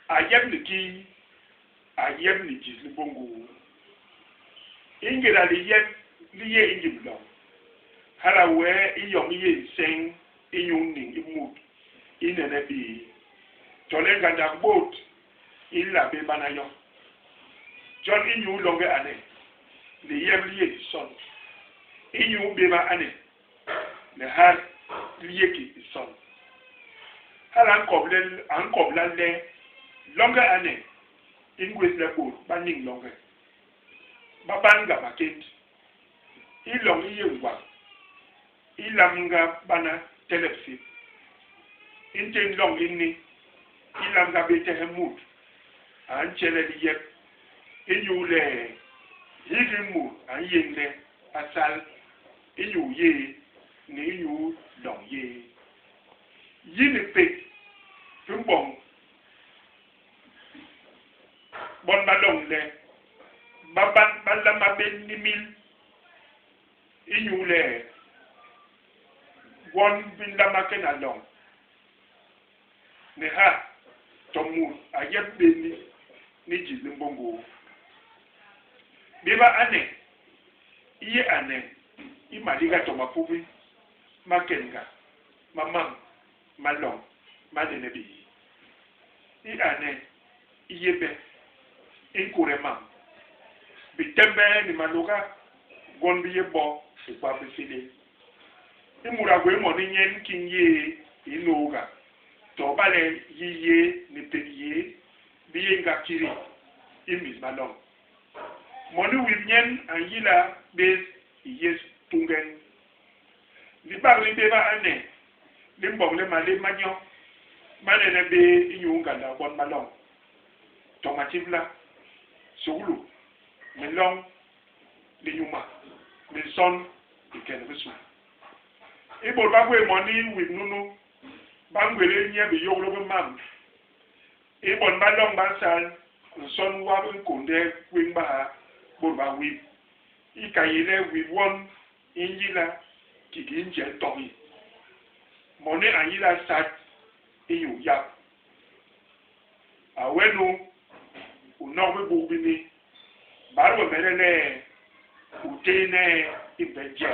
ayem ni ki ayem ni jizli bongo ingira li yem li ye injim lo hala we iyom ye sen inyun ning imut inene bi tolenga ndak bot illa be banayo John inyu longe ane li yem li ye son inyu be ba ane le har li ye ki son hala ankobla le longe ane ingwes le bot baning longe babanga baket ilong iye ngwa ilamga bana telepsi inten long inni ilamga bete hemut an chele yep inyule higimu an yengle asal inyu ye ni inyu long ye yini pe tumbong bon balong le baban balama ben nimil inyule won bindama kenalong ne ha tomu ayeb beni ni jizimbongo biba ane iye ane imaliga toma pubi makenga mamam malong madenebi I ane iye be inkuremam bitembe ni maluga gonbi yebo kwa bisile imura gwe mo ni nyen kinye inoga to bale yiye ni pediye biye ngakiri imis malong moni winyen anyila bez yes tungen li bagli beba ane limbong le male manyo mane ne be inyunga da bon malong tomativla sugulu melong linyuma milson ikenbisma ibo bagwe moni with nunu bangwele nye bi yoglo be mam ibo balong bansan son wa nkonde wingba borba wi ikayile with one injila kiginje tomi moni anyila sat iyu yap awenu unowe bubini barwe merele utene ibeje